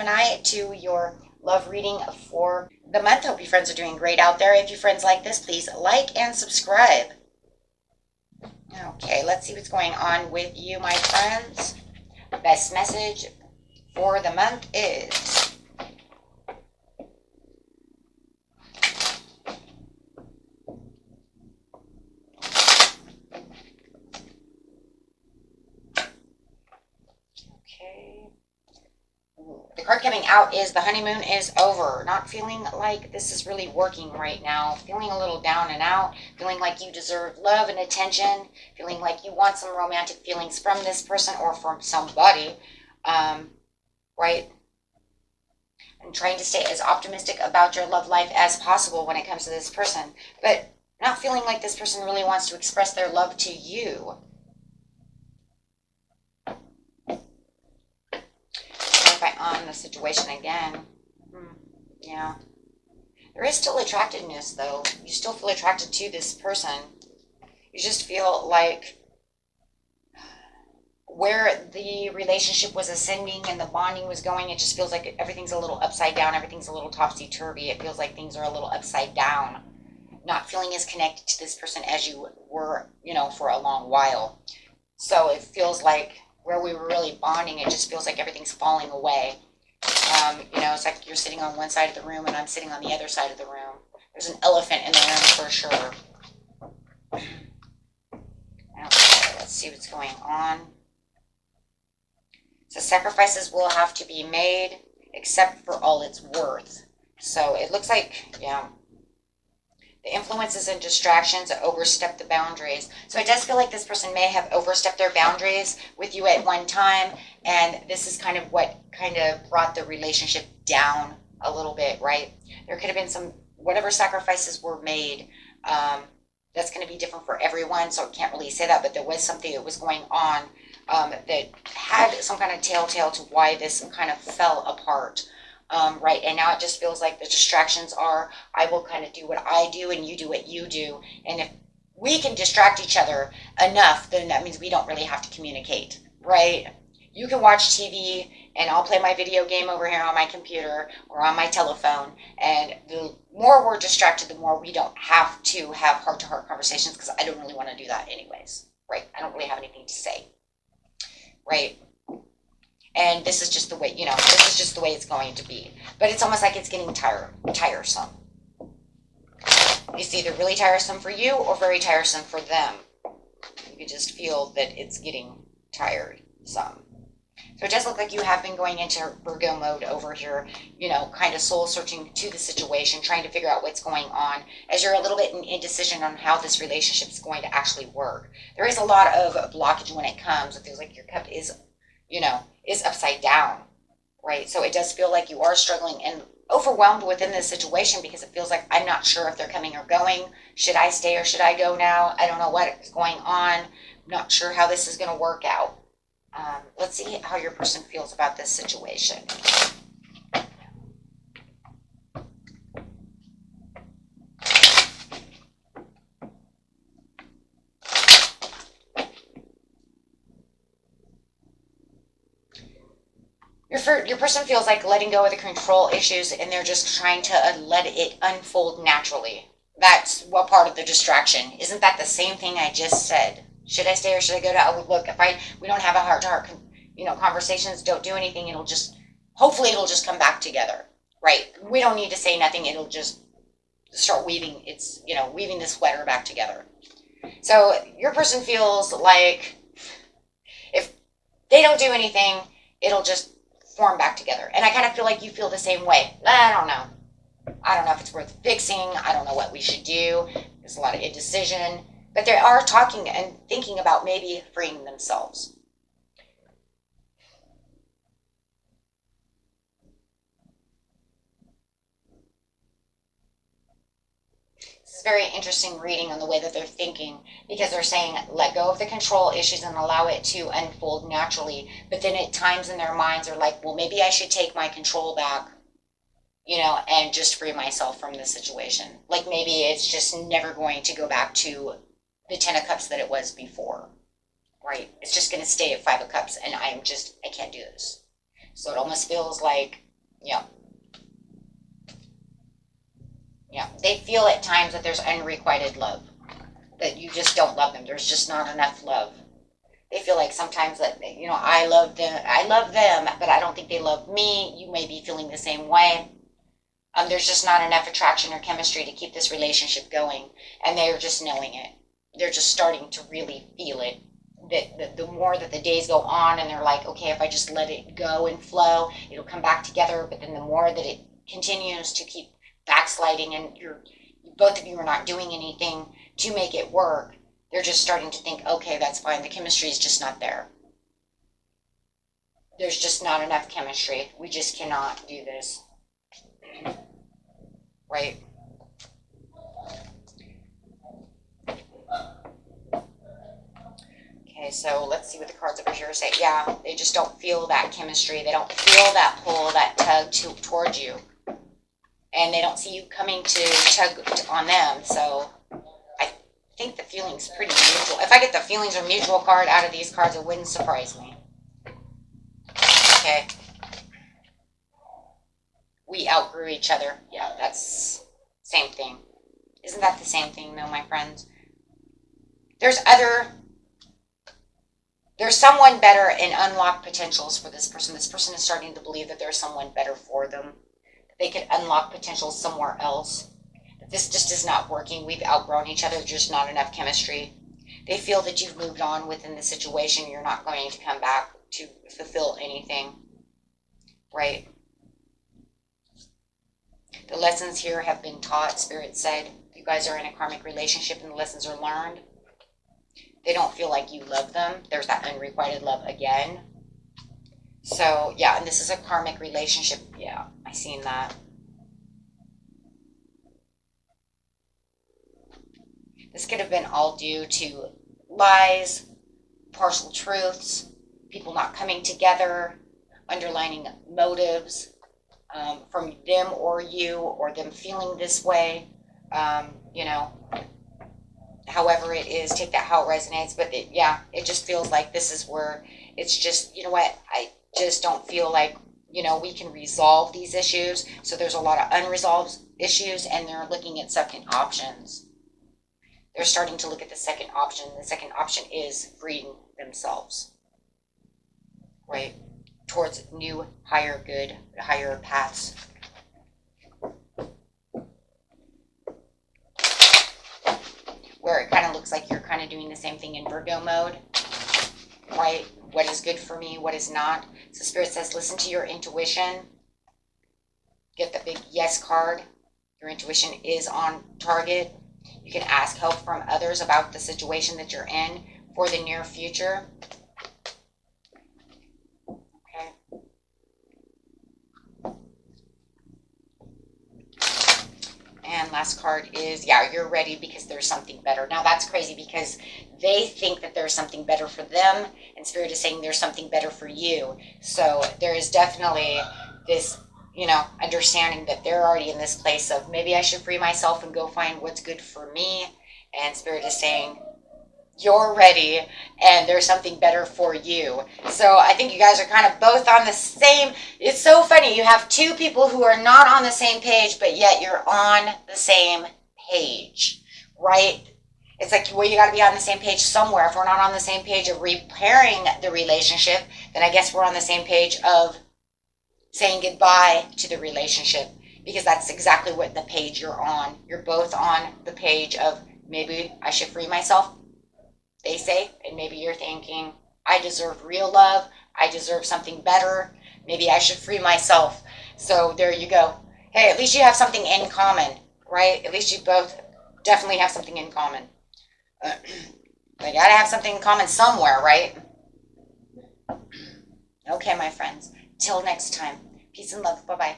Gemini, to your love reading for the month. Hope you friends are doing great out there. If you friends like this, please like and subscribe. Okay, let's see what's going on with you, my friends. Best message for the month is... The card coming out is the honeymoon is over. Not feeling like this is really working right now. Feeling a little down and out. Feeling like you deserve love and attention. Feeling like you want some romantic feelings from this person or from somebody. Right? And trying to stay as optimistic about your love life as possible when it comes to this person. But not feeling like this person really wants to express their love to you. On the situation again. Yeah. There is still attractiveness, though. You still feel attracted to this person. You just feel like where the relationship was ascending and the bonding was going, it just feels like everything's a little upside down. Everything's a little topsy-turvy. It feels like things are a little upside down. Not feeling as connected to this person as you were, for a long while. So it feels like where we were really bonding, it just feels like everything's falling away. It's like you're sitting on one side of the room and I'm sitting on the other side of the room. There's an elephant in the room for sure. Okay, let's see what's going on. So sacrifices will have to be made, except for all it's worth. So it looks like, the influences and distractions overstep the boundaries. So it does feel like this person may have overstepped their boundaries with you at one time, and this is kind of what kind of brought the relationship down a little bit, right? There could have been some, whatever sacrifices were made, that's going to be different for everyone, so I can't really say that, but there was something that was going on that had some kind of telltale to why this kind of fell apart. Right, and now it just feels like the distractions are, I will kind of do what I do and you do what you do. And if we can distract each other enough, then that means we don't really have to communicate, right? You can watch TV and I'll play my video game over here on my computer or on my telephone. And the more we're distracted, the more we don't have to have heart-to-heart conversations, because I don't really want to do that anyways, right? I don't really have anything to say, right? And this is just the way, this is just the way it's going to be. But it's almost like it's getting tiresome. It's either really tiresome for you or very tiresome for them. You can just feel that it's getting tiresome. So it does look like you have been going into Virgo mode over here, kind of soul searching to the situation, trying to figure out what's going on, as you're a little bit in indecision on how this relationship is going to actually work. There is a lot of blockage when it comes. It feels like your cup is is upside down, right? So it does feel like you are struggling and overwhelmed within this situation, because it feels like I'm not sure if they're coming or going. Should I stay or should I go now? I don't know what is going on. I'm not sure how this is going to work out. Let's see how your person feels about this situation. Your person feels like letting go of the control issues, and they're just trying to let it unfold naturally. That's what part of the distraction. Isn't that the same thing I just said? Should I stay or should I go to? Look, if we don't have a heart-to-heart, conversations, don't do anything. Hopefully it'll just come back together, right? We don't need to say nothing. It'll just start weaving. Weaving the sweater back together. So your person feels like if they don't do anything, it'll just form back together. And I kind of feel like you feel the same way. I don't know if it's worth fixing. I don't know what we should do. There's a lot of indecision. But they are talking and thinking about maybe freeing themselves. This is very interesting reading on the way that they're thinking, because they're saying let go of the control issues and allow it to unfold naturally. But then at times in their minds are like, well, maybe I should take my control back, and just free myself from this situation. Like maybe it's just never going to go back to the 10 of Cups that it was before, right? It's just going to stay at 5 of Cups, and I can't do this. So it almost feels like Yeah. Yeah. They feel at times that there's unrequited love, that you just don't love them. There's just not enough love. They feel like sometimes that, I love them, but I don't think they love me. You may be feeling the same way. There's just not enough attraction or chemistry to keep this relationship going, and they're just knowing it. They're just starting to really feel it. That the more that the days go on, and they're like, okay, if I just let it go and flow, it'll come back together. But then the more that it continues to keep backsliding, and both of you are not doing anything to make it work, they're just starting to think, okay, that's fine. The chemistry is just not there. There's just not enough chemistry. We just cannot do this. Right? Okay, so let's see what the cards over here say. Yeah, they just don't feel that chemistry. They don't feel that pull, that tug towards you. And they don't see you coming to tug on them. So I think the feeling's pretty mutual. If I get the feelings or mutual card out of these cards, it wouldn't surprise me. Okay. We outgrew each other. Yeah, that's same thing. Isn't that the same thing, though, my friends? There's someone better and unlocked potentials for this person. This person is starting to believe that there's someone better for them. That they could unlock potential somewhere else. That this just is not working. We've outgrown each other. There's just not enough chemistry. They feel that you've moved on within the situation. You're not going to come back to fulfill anything. Right? The lessons here have been taught, Spirit said. You guys are in a karmic relationship and the lessons are learned. They don't feel like you love them. There's that unrequited love again. So, yeah, and this is a karmic relationship. Yeah, I seen that. This could have been all due to lies, partial truths, people not coming together, underlining motives from them or you, or them feeling this way. However it is, take that how it resonates. But it just feels like this is where it's just, you know what, I just don't feel like, we can resolve these issues. So there's a lot of unresolved issues, and they're looking at second options. They're starting to look at the second option. The second option is freeing themselves, right, towards new, higher good, higher paths. Where it kind of looks like you're kind of doing the same thing in Virgo mode, right? What is good for me, what is not. So Spirit says, listen to your intuition. Get the big yes card. Your intuition is on target. You can ask help from others about the situation that you're in for the near future. Okay. And last card is, you're ready because there's something better. Now that's crazy because they think that there's something better for them, and Spirit is saying there's something better for you. So there is definitely this, understanding that they're already in this place of maybe I should free myself and go find what's good for me. And Spirit is saying, you're ready and there's something better for you. So I think you guys are kind of both on the same. It's so funny. You have two people who are not on the same page, but yet you're on the same page, right? It's like, well, you got to be on the same page somewhere. If we're not on the same page of repairing the relationship, then I guess we're on the same page of saying goodbye to the relationship, because that's exactly what the page you're on. You're both on the page of maybe I should free myself, they say, and maybe you're thinking, I deserve real love. I deserve something better. Maybe I should free myself. So there you go. Hey, at least you have something in common, right? At least you both definitely have something in common. We gotta have something in common somewhere, right? Okay, my friends. Till next time. Peace and love. Bye-bye.